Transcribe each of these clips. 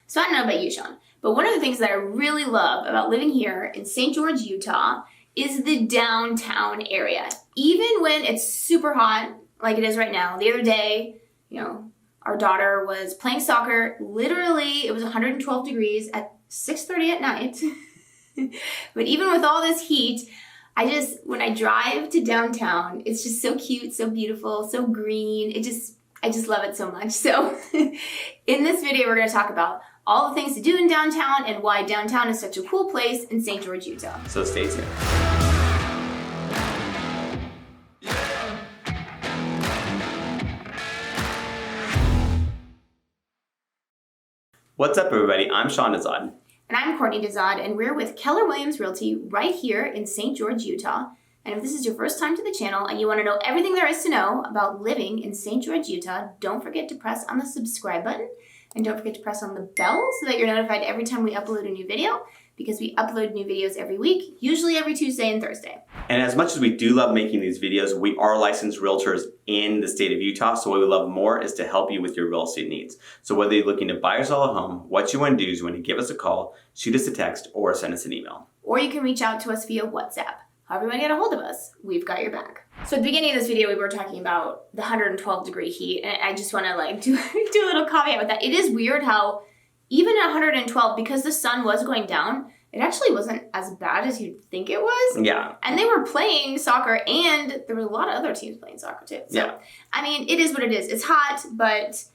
So I don't know about you, Sean, but one of the things that I really love about living here in St. George, Utah, is the downtown area. Even when it's super hot, like it is right now. The other day, our daughter was playing soccer. Literally, it was 112 degrees at 6:30 at night. But even with all this heat, when I drive to downtown, it's just so cute, so beautiful, so green. I just love it so much. So in this video, we're going to talk about all the things to do in downtown and why downtown is such a cool place in St. George, Utah. So stay tuned. What's up, everybody? I'm Sean Azad. And I'm Courtney Dezad, and we're with Keller Williams Realty right here in St. George, Utah. And if this is your first time to the channel and you want to know everything there is to know about living in St. George, Utah, don't forget to press on the subscribe button. And don't forget to press on the bell so that you're notified every time we upload a new video, because we upload new videos every week, usually every Tuesday and Thursday. And as much as we do love making these videos, we are licensed realtors in the state of Utah. So what we love more is to help you with your real estate needs. So whether you're looking to buy or sell a home, what you want to do is you want to give us a call, shoot us a text, or send us an email. Or you can reach out to us via WhatsApp. However you want to get a hold of us, we've got your back. So at the beginning of this video, we were talking about the 112 degree heat. And I just want to do a little caveat with that. It is weird how even at 112, because the sun was going down, it actually wasn't as bad as you'd think it was. Yeah. And they were playing soccer, and there were a lot of other teams playing soccer too. So, yeah. I mean, it is what it is. It's hot, but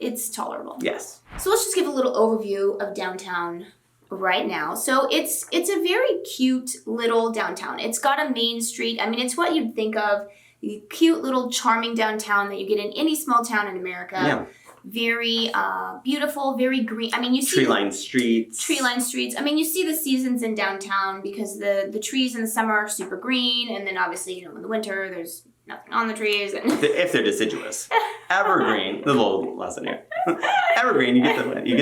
it's tolerable. Yes. So let's just give a little overview of downtown right now. So it's a very cute little downtown. It's got a main street. I mean, it's what you'd think of, the cute little charming downtown that you get in any small town in America. Yeah. Very beautiful, very green. I mean, you see tree-lined streets. Tree-lined streets. I mean, you see the seasons in downtown because the trees in the summer are super green, and then obviously, in the winter, there's nothing on the trees. And if they're deciduous, evergreen. The little lesson here. Evergreen, you get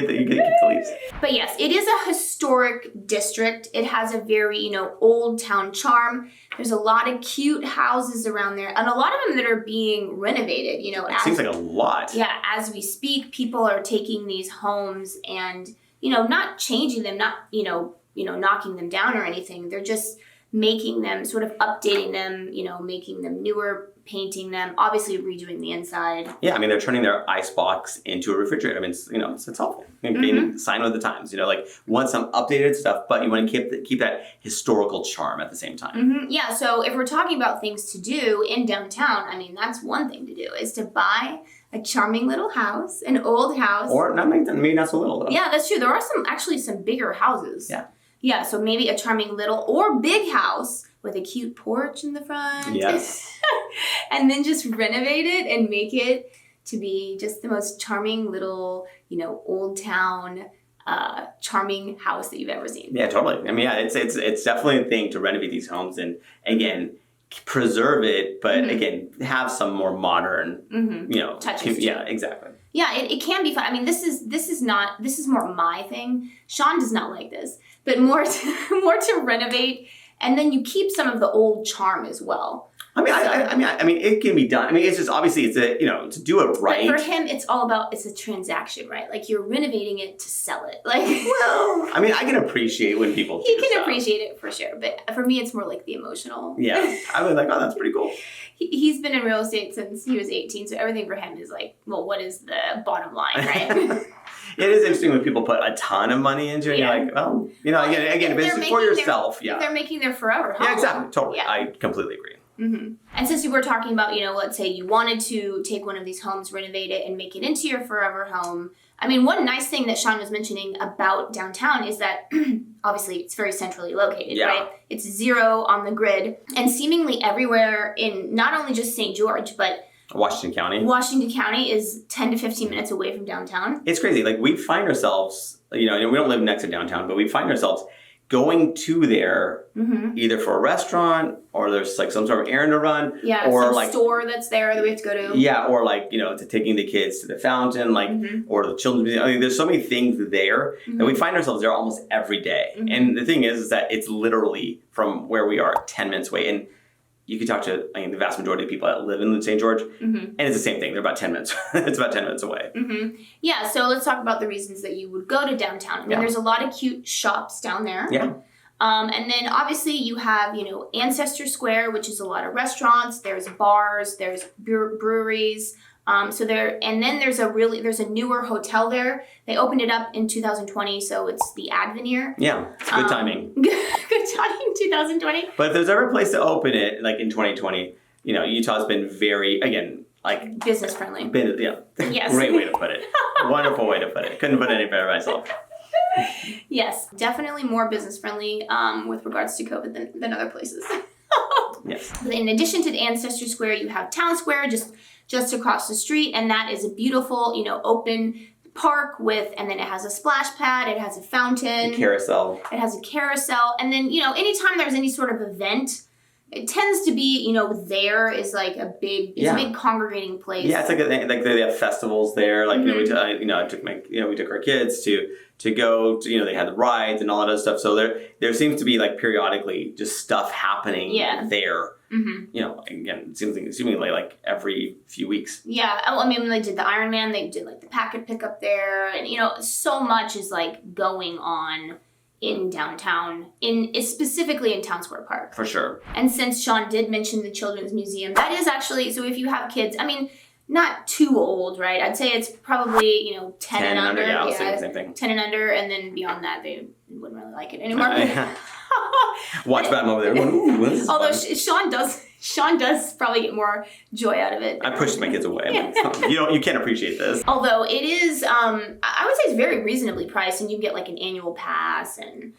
the leaves. But yes, it is a historic district. It has a very old town charm. There's a lot of cute houses around there, and a lot of them that are being renovated. It seems like a lot. Yeah, as we speak, people are taking these homes and not changing them, not knocking them down or anything. They're just making them, sort of updating them, making them newer, painting them, obviously redoing the inside. Yeah, I mean, they're turning their icebox into a refrigerator. I mean, it's helpful. Being sign with the times, want some updated stuff, but you want to keep that historical charm at the same time. Mm-hmm. Yeah, so if we're talking about things to do in downtown, I mean, that's one thing to do, is to buy a charming little house, an old house. Or maybe not so little, though. Yeah, that's true. There are some bigger houses. Yeah. Yeah, so maybe a charming little or big house with a cute porch in the front. Yes. And then just renovate it and make it to be just the most charming little, old town, charming house that you've ever seen. Yeah, totally. I mean, yeah, it's definitely a thing to renovate these homes and, again, preserve it, but again, have some more modern, touches. Yeah, exactly. Yeah, it can be fun. I mean, this is more my thing. Sean does not like this, but more to renovate, and then you keep some of the old charm as well. I mean, it can be done. I mean, it's just obviously it's to do it right. But for him, it's a transaction, right? Like you're renovating it to sell it. Like, well, I mean, I can appreciate when people do he can stuff. Appreciate it for sure, but for me, it's more like the emotional. Yeah, I was like, oh, that's pretty cool. He's been in real estate since he was 18, so everything for him is like, well, what is the bottom line, right? It is interesting when people put a ton of money into it. Yeah. You're like, well, again, if it's for yourself, if they're making their forever home. Yeah, exactly, totally. Yeah. I completely agree. Mm-hmm. And since you were talking about, let's say you wanted to take one of these homes, renovate it, and make it into your forever home. I mean, one nice thing that Sean was mentioning about downtown is that obviously it's very centrally located, right? It's zero on the grid, and seemingly everywhere in not only just St. George, but Washington County is 10 to 15 minutes away from downtown. It's crazy. Like we find ourselves, we don't live next to downtown, but we find ourselves going to there either for a restaurant or there's like some sort of errand to run. Yeah, or some store that's there that we have to go to. Yeah, or to taking the kids to the fountain, or the children's museum. I mean, there's so many things there that we find ourselves there almost every day. And the thing is that it's literally from where we are 10 minutes away. And you could talk to the vast majority of people that live in St. George, and it's the same thing. They're about 10 minutes. It's about 10 minutes away. Yeah, so let's talk about the reasons that you would go to downtown. I mean, there's a lot of cute shops down there. Yeah. And then obviously you have, Ancestor Square, which is a lot of restaurants. There's bars. There's breweries. And then there's a newer hotel there. They opened it up in 2020, so it's the Advenir. Yeah, it's good timing. Good timing, 2020. But if there's ever a place to open it, like in 2020, Utah's been very, again, like business friendly. Yes. Great way to put it. Wonderful way to put it. Couldn't put it any better myself. Yes, definitely more business friendly with regards to COVID than other places. Yes. But in addition to the Ancestor Square, you have Town Square just across the street, and that is a beautiful, open park and then it has a splash pad, it has a fountain. Carousel. It has a carousel, and then, anytime there's any sort of event, it tends to be, there is like a big congregating place. Yeah, it's like they have festivals there. Like we took our kids to go to, they had the rides and all that other stuff. So there seems to be like periodically just stuff happening there. Again, seemingly like every few weeks. Yeah, I mean, when they did the Ironman, they did like the packet pickup there, and so much is like going on in downtown, specifically in Town Square Park. For sure. And since Sean did mention the Children's Museum, that is actually, so if you have kids, I mean, not too old, right? I'd say it's probably, 10 and under. Yeah, I'll say the same thing. 10 and under, and then beyond that, they wouldn't really like it anymore. Watch Batman over there. Ooh, although Sean does probably get more joy out of it. I pushed my kids away. You can't appreciate this. Although it is, I would say it's very reasonably priced, and you can get like an annual pass, and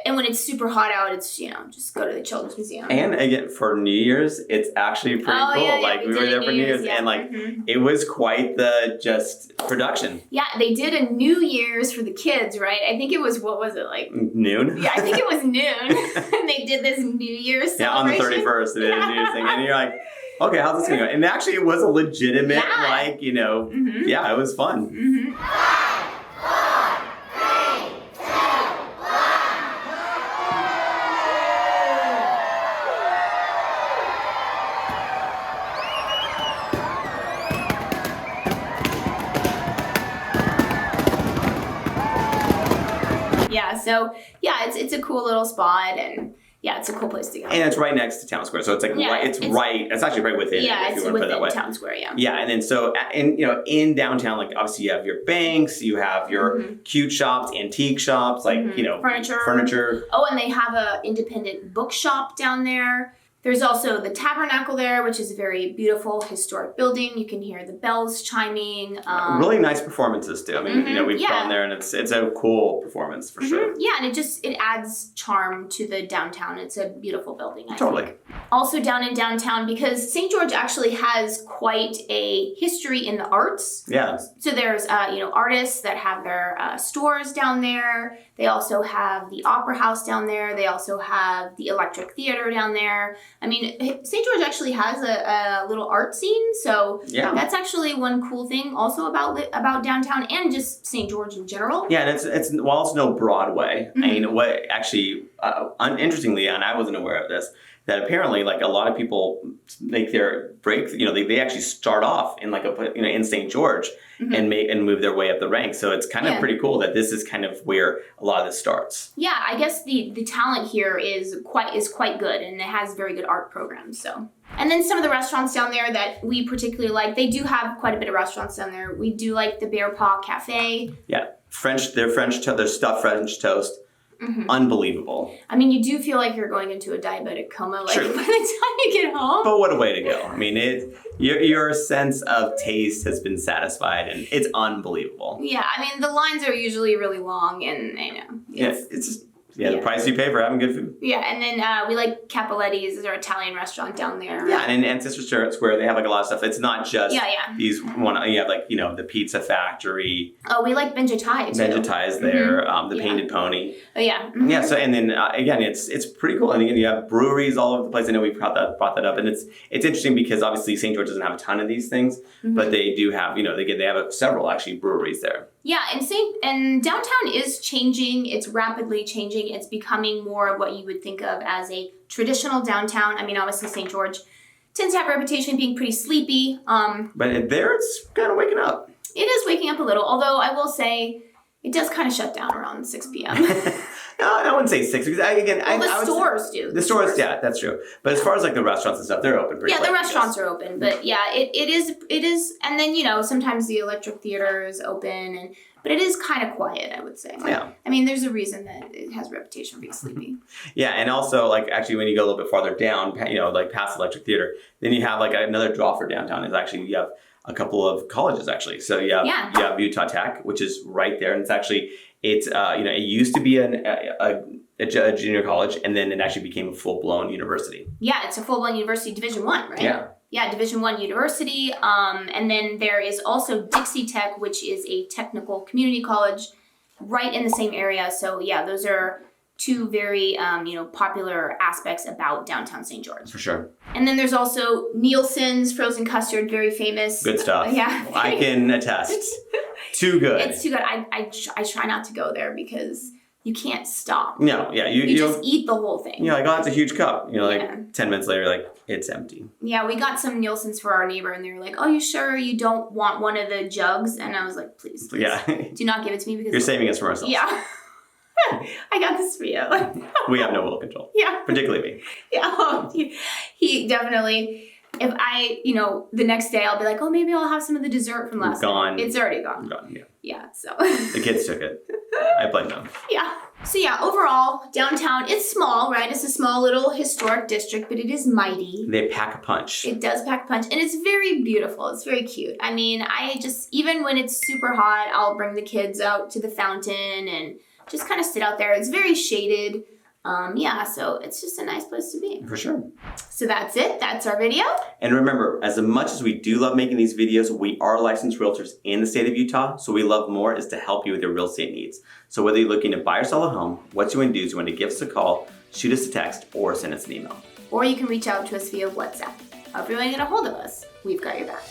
and when it's super hot out, it's just go to the Children's Museum. And again, for New Year's, it's actually pretty cool. Yeah, we were there for New Year's, and it was quite the just production. Yeah, they did a New Year's for the kids, right? I think it was, what was it, like noon? Yeah, I think it was noon. And they did this New Year's celebration. On the 31st, they did a New Year's thing, and you're like, okay, how's this gonna go? And actually, it was a legitimate, it was fun. So it's a cool little spot, and it's a cool place to go. And it's right next to Town Square, so it's like it's actually right within. Yeah, if it's you want to put it that way. Town Square. Yeah. Yeah, and then in downtown, like obviously you have your banks, you have your cute shops, antique shops, like furniture. Oh, and they have a independent bookshop down there. There's also the Tabernacle there, which is a very beautiful historic building. You can hear the bells chiming. Really nice performances too. I mean, we've gone there, and it's a cool performance for sure. Yeah, and it adds charm to the downtown. It's a beautiful building. I think. Also down in downtown, because St. George actually has quite a history in the arts. Yeah. So there's artists that have their stores down there. They also have the Opera House down there. They also have the Electric Theater down there. I mean, St. George actually has a little art scene, so that's actually one cool thing also about downtown and just St. George in general. Yeah, and it's no Broadway. I mean, what actually, interestingly, and I wasn't aware of this, that apparently like a lot of people make their break, they actually start off in like in St. George and move their way up the ranks. So it's kind of pretty cool that this is kind of where a lot of this starts. Yeah, I guess the talent here is quite good, and it has very good art programs. So, and then some of the restaurants down there that we particularly like, they do have quite a bit of restaurants down there. We do like the Bear Paw Cafe. Yeah, their stuffed French toast. Unbelievable. I mean, you do feel like you're going into a diabetic coma by the time you get home. But what a way to go. I mean, your sense of taste has been satisfied, and it's unbelievable. Yeah, I mean, the lines are usually really long, and it's just the price you pay for having good food. Yeah, and then we like Capoletti's, is our Italian restaurant down there. Yeah, and in Ancestor Square, they have like a lot of stuff. It's not just these one. You have like the Pizza Factory. Oh, we like Benjatai too. Benjatai's there. The Painted Pony. Oh yeah. Yeah. So and then again, it's pretty cool. And again, you have breweries all over the place. I know we brought that up, and it's interesting because obviously St. George doesn't have a ton of these things, but they do have they have several actually breweries there. Yeah, and downtown is changing. It's rapidly changing. It's becoming more of what you would think of as a traditional downtown. I mean, obviously St. George tends to have a reputation of being pretty sleepy. But there it's kind of waking up. It is waking up a little, although I will say it does kind of shut down around 6 p.m. No, I wouldn't say 6 because the stores do. The stores, yeah, that's true. But as far as like the restaurants and stuff, they're open pretty late. The restaurants are open, but yeah, it is. And then sometimes the electric theater is open, but it is kind of quiet, I would say. Yeah. I mean, there's a reason that it has a reputation for being sleepy. Yeah, and also like actually when you go a little bit farther down, like past the electric theater, then you have like another draw for downtown. Is actually you have a couple of colleges actually. So you have Utah Tech, which is right there, and it used to be a junior college, and then it actually became a full-blown university. Yeah, it's a full-blown university, Division I, right? Yeah. Yeah, Division I university. And then there is also Dixie Tech, which is a technical community college right in the same area. So yeah, those are two very popular aspects about downtown St. George. For sure. And then there's also Nielsens frozen custard, very famous. Good stuff. Yeah. I can attest. Too good. It's too good. I try not to go there because you can't stop. No, yeah. You just eat the whole thing. You're like, oh, it's a huge cup. 10 minutes later, like, it's empty. Yeah, we got some Nielsen's for our neighbor, and they were like, oh, you sure you don't want one of the jugs? And I was like, please. Yeah. Do not give it to me because... You're saving us from ourselves. Yeah. I got this for you. We have no will control. Yeah. Particularly me. Yeah. He definitely... If the next day I'll be like, oh, maybe I'll have some of the dessert from last night. It's already gone. Gone, yeah. Yeah, so. The kids took it. I blame them. Yeah. So yeah, overall, downtown, it's small, right? It's a small little historic district, but it is mighty. They pack a punch. It does pack a punch, and it's very beautiful. It's very cute. I mean, even when it's super hot, I'll bring the kids out to the fountain and just kind of sit out there. It's very shaded. So it's just a nice place to be. For sure. So that's it. That's our video. And remember, as much as we do love making these videos, we are licensed realtors in the state of Utah. So we love more is to help you with your real estate needs. So whether you're looking to buy or sell a home, what you want to do is you want to give us a call, shoot us a text, or send us an email. Or you can reach out to us via WhatsApp. However you want to get a hold of us, we've got your back.